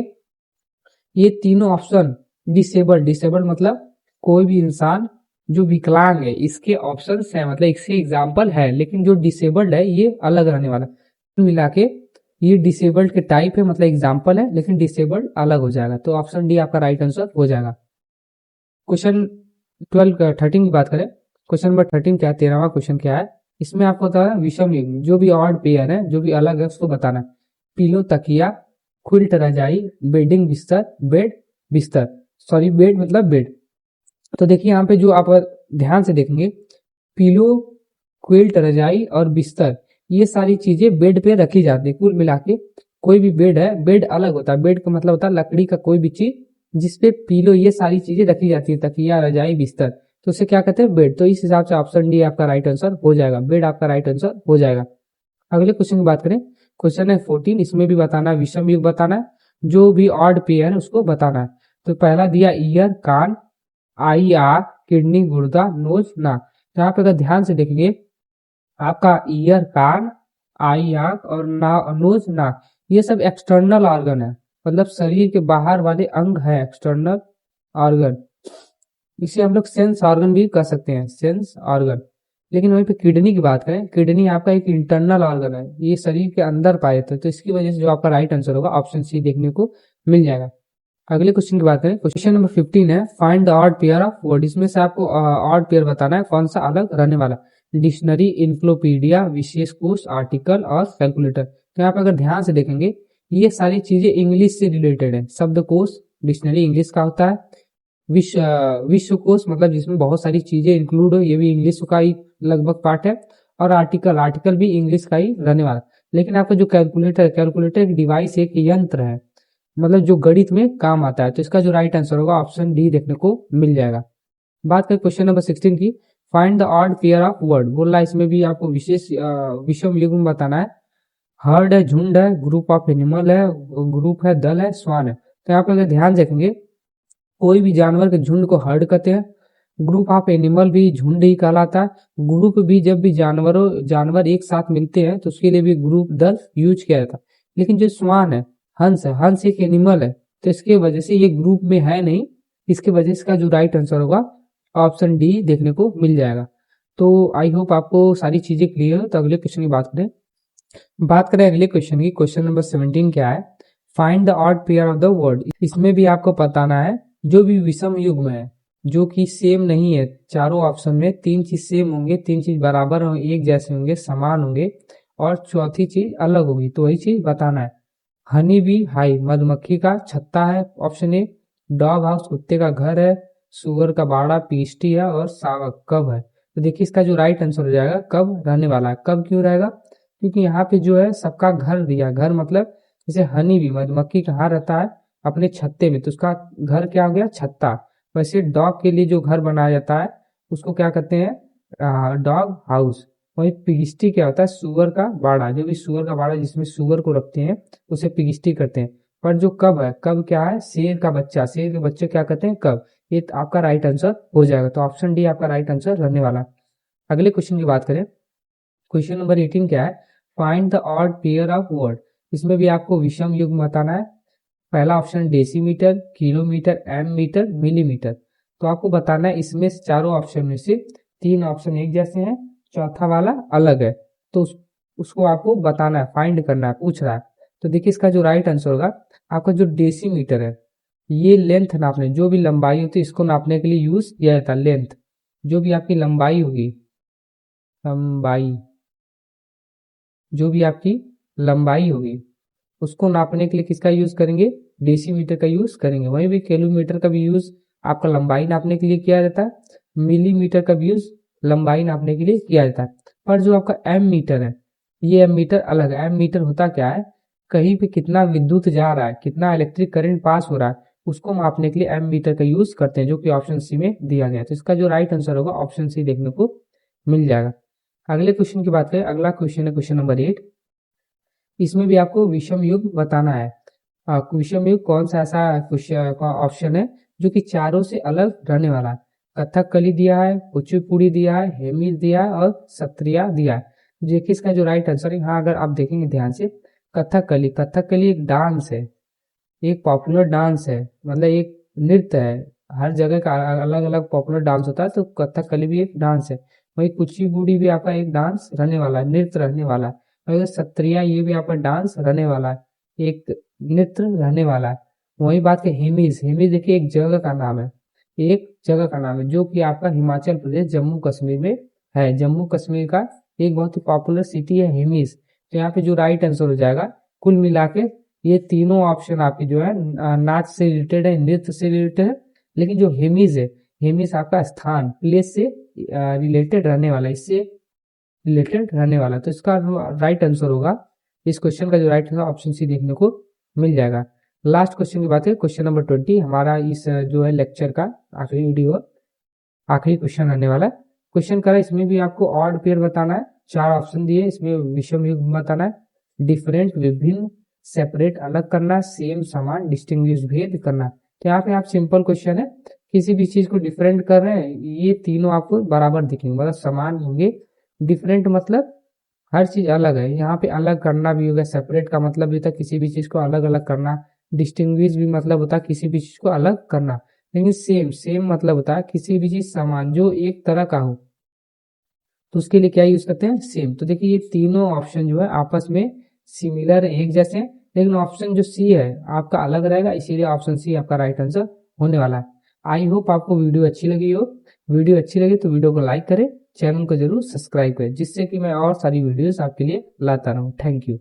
ये तीनों ऑप्शन डिसेबल्ड, डिसेबल्ड मतलब कोई भी इंसान जो विकलांग है इसके ऑप्शन है, मतलब इसके एग्जाम्पल है, लेकिन जो डिसेबल्ड है ये अलग रहने वाला। कुल मिला के ये डिसेबल्ड के टाइप है, मतलब एग्जाम्पल है, लेकिन डिसेबल्ड अलग हो जाएगा। तो ऑप्शन डी आपका राइट आंसर हो जाएगा। क्वेश्चन 13 की बात करें, क्वेश्चन नंबर 13 क्या है, 13वां क्वेश्चन क्या है, इसमें आपको बताना है विषम युग्म, जो भी ऑड पेयर है, जो भी अलग है उसको बताना है। पिलो तकिया, क्विल्ट रजाई, बेडिंग बिस्तर, बेड बिस्तर, सॉरी बेड मतलब बेड। तो देखिए यहाँ पे जो आप ध्यान से देखेंगे, पिलो, क्विल्ट रजाई और बिस्तर, ये सारी चीजें बेड पे रखी जाती है। कुल मिला के कोई भी बेड है, बेड अलग होता है, बेड का मतलब होता है लकड़ी का कोई भी चीज जिसपे पिलो ये सारी चीजें रखी जाती है, तकिया रजाई बिस्तर, तो उसे क्या कहते हैं, बेड। तो इस हिसाब से ऑप्शन डी आपका राइट आंसर हो जाएगा, बेड आपका राइट आंसर हो जाएगा। अगले क्वेश्चन की बात करें, क्वेश्चन है 14, इसमें भी बताना है विषम युग्म बताना है, जो भी ऑड पेयर है उसको बताना है। तो पहला दिया ईयर, कान, आई आंख, किडनी गुर्दा, नोज नाक। तो यहाँ पे अगर ध्यान से देखेंगे आपका ईयर, कान, आई आंख और नोज नाक, ये सब एक्सटर्नल ऑर्गन है, मतलब शरीर के बाहर वाले अंग है, एक्सटर्नल ऑर्गन। इसे हम लोग सेंस ऑर्गन भी कह सकते हैं, सेंस ऑर्गन। लेकिन वहीं पे किडनी की बात करें, किडनी आपका एक इंटरनल ऑर्गन है, ये शरीर के अंदर पाए जाते हैं। तो इसकी वजह से जो आपका राइट आंसर होगा ऑप्शन सी देखने को मिल जाएगा। अगले क्वेश्चन की बात करें, क्वेश्चन नंबर 15 है find the odd pair of word. इसमें से आपको ऑड पेयर बताना है, कौन सा अलग रहने वाला। डिक्शनरी, इन्फ्लोपीडिया, विशेष कोश, आर्टिकल और कैलकुलेटर। तो यहाँ पे अगर ध्यान से देखेंगे ये सारी चीजें इंग्लिश से रिलेटेड है। शब्दकोश, डिक्शनरी इंग्लिश का होता है। विश्वकोश मतलब जिसमें बहुत सारी चीजें इंक्लूड हो, ये भी इंग्लिश का ही लगभग पार्ट है। और आर्टिकल, आर्टिकल भी इंग्लिश का ही रहने वाला। लेकिन आपका जो कैलकुलेटर है, कैलकुलेटर एक डिवाइस, एक यंत्र है, मतलब जो गणित में काम आता है। तो इसका जो राइट आंसर होगा ऑप्शन डी देखने को मिल जाएगा। बात करें क्वेश्चन नंबर 16 की, find the odd pair of word. बोल रहा है इसमें भी आपको विशेष विषम युग्म बताना है। हर्ड है, झुंड है, ग्रुप ऑफ एनिमल है, ग्रुप है, दल है, स्वान है। तो यहाँ पे अगर ध्यान देखेंगे कोई भी जानवर के झुंड को हर्ड कहते हैं। ग्रुप ऑफ एनिमल भी झुंड ही कहलाता है। ग्रुप भी जब भी जानवर एक साथ मिलते हैं तो उसके लिए भी ग्रुप, दल यूज किया जाता है। लेकिन जो स्वान है, हंस है, हंस एक एनिमल है, तो इसके वजह से ये ग्रुप में है नहीं। इसके वजह से इसका जो राइट आंसर होगा ऑप्शन डी देखने को मिल जाएगा। तो आई होप आपको सारी चीजें क्लियर हो। तो अगले क्वेश्चन की बात करें अगले क्वेश्चन की। क्वेश्चन नंबर 17 क्या है, find the odd pair of the word. इसमें भी आपको बताना है जो भी विषम युग्म है, जो कि सेम नहीं है। चारों ऑप्शन में तीन चीज सेम होंगे, तीन चीज बराबर होंगे, एक जैसे होंगे, समान होंगे, और चौथी चीज अलग होगी। तो वही चीज बताना है। हनी बी हाई मधुमक्खी का छत्ता है, ऑप्शन ए। डॉग हाउस कुत्ते का घर है। सुअर का बाड़ा पीष्टी है। और शावक कब है। तो देखिए इसका जो राइट आंसर हो जाएगा कब रहने वाला है। कब क्यों रहेगा, क्योंकि यहाँ पे जो है सबका घर दिया। घर मतलब जैसे हनी बी मधुमक्खी कहाँ रहता है, अपने छत्ते में, तो उसका घर क्या हो गया, छत्ता। वैसे डॉग के लिए जो घर बनाया जाता है उसको क्या कहते हैं, डॉग हाउस। वही पिगिस्टी क्या होता है, सुअर का बाड़ा। जो भी सुअर का बाड़ा जिसमें सुअर को रखते हैं उसे पिगिस्टी करते हैं। पर जो कब है, कब क्या है, शेर का बच्चा। शेर के बच्चे क्या कहते हैं, कब। ये आपका राइट आंसर हो जाएगा। तो ऑप्शन डी आपका राइट आंसर रहने वाला। अगले क्वेश्चन की बात करें, क्वेश्चन नंबर 18 क्या है, find the odd pair of word. इसमें भी आपको विषम युग्म बताना है। पहला option decimetre, kilometre, M metre, millimetre. तो आपको बताना है इसमें से चारों ऑप्शन में से तीन ऑप्शन एक जैसे हैं, चौथा वाला अलग है। तो उसको आपको बताना है, फाइंड करना है, पूछ रहा है। तो देखिए इसका जो राइट आंसर होगा आपका जो डेसीमीटर है, ये लेंथ नापने, जो भी लंबाई होती है इसको नापने के लिए यूज किया जाता है। लेंथ, जो भी आपकी लंबाई होगी, लंबाई, जो भी आपकी लंबाई होगी उसको नापने के लिए किसका यूज करेंगे, डेसीमीटर का यूज करेंगे। वहीं भी किलोमीटर का भी यूज आपका लंबाई नापने के लिए किया जाता है। मिलीमीटर का भी यूज लंबाई नापने के लिए किया जाता है। पर जो आपका एम मीटर है, ये एम मीटर अलग है। एम मीटर होता क्या है, कहीं पे कितना विद्युत जा रहा है, कितना इलेक्ट्रिक करंट पास हो रहा है, उसको मापने के लिए एम मीटर का यूज करते हैं, जो कि ऑप्शन सी में दिया गया है। तो इसका जो राइट आंसर होगा ऑप्शन सी देखने को मिल जाएगा। अगले क्वेश्चन की बात करें, अगला क्वेश्चन है क्वेश्चन नंबर 8। इसमें भी आपको विषम युग बताना है। विषम युग कौन सा ऐसा ऑप्शन है जो कि चारों से अलग रहने वाला है। कथकली दिया है, कुचिपुड़ी दिया है, हेमिस दिया है और सत्रिया दिया है। देखिए इसका जो राइट आंसर है, हाँ अगर आप देखेंगे ध्यान से, कथकली, कथकली एक डांस है, एक पॉपुलर डांस है, मतलब एक नृत्य है। हर जगह का अलग अलग पॉपुलर डांस होता है, तो कथकली भी एक डांस है। वही कुचिपुड़ी भी आपका एक डांस रहने वाला है, नृत्य रहने वाला है। और सत्रिया, ये भी आपका डांस रहने वाला है, एक नृत्य रहने वाला है। वही बात है हेमिस, हेमिस देखिए एक जगह का नाम है, एक जगह का नाम है, जो कि आपका हिमाचल प्रदेश जम्मू कश्मीर में है। जम्मू कश्मीर का एक बहुत ही पॉपुलर सिटी है हेमिस। तो यहाँ पे जो राइट आंसर हो जाएगा, कुल मिला के ये तीनों ऑप्शन आपकी जो है नाच से रिलेटेड है, नृत्य से रिलेटेड है। लेकिन जो हेमिस है, हेमिस आपका स्थान, प्लेस से रिलेटेड रहने वाला है, इससे रिलेटेड रहने वाला है। तो इसका राइट आंसर होगा, इस क्वेश्चन का जो राइट आंसर ऑप्शन सी देखने को मिल जाएगा। लास्ट क्वेश्चन की बात है, क्वेश्चन नंबर 20 हमारा इस जो है लेक्चर का आखिरी वीडियो, आखिरी क्वेश्चन रहने वाला है। क्वेश्चन करा, इसमें भी आपको ऑड पेयर बताना है। चार ऑप्शन दिए, इसमें विषम युग्म बताना है, डिफरेंट विभिन्न, सेपरेट अलग करना, सेम समान, डिस्टिंग्विश भेद करना। तो यहाँ पे आप सिंपल क्वेश्चन है, किसी भी चीज को डिफरेंट कर रहे हैं, ये तीनों आपको बराबर दिखेंगे, मतलब समान होंगे। डिफरेंट मतलब हर चीज अलग है, यहाँ पे अलग करना भी होगा। सेपरेट का मतलब होता है किसी भी चीज को अलग अलग करना। डिस्टिंग्विश भी मतलब होता है किसी भी चीज को अलग करना। लेकिन सेम, सेम मतलब होता है किसी भी चीज समान, जो एक तरह का हो, तो उसके लिए क्या यूज करते हैं, सेम। तो देखिए ये तीनों ऑप्शन जो है आपस में सिमिलर, एक जैसे हैं। लेकिन ऑप्शन जो सी है आपका अलग रहेगा, इसीलिए ऑप्शन सी आपका राइट आंसर होने वाला है। आई होप आपको वीडियो अच्छी लगी हो। वीडियो अच्छी लगी तो वीडियो को लाइक करें, चैनल को जरूर सब्सक्राइब करें, जिससे कि मैं और सारी वीडियोस आपके लिए लाता रहूं। Thank you.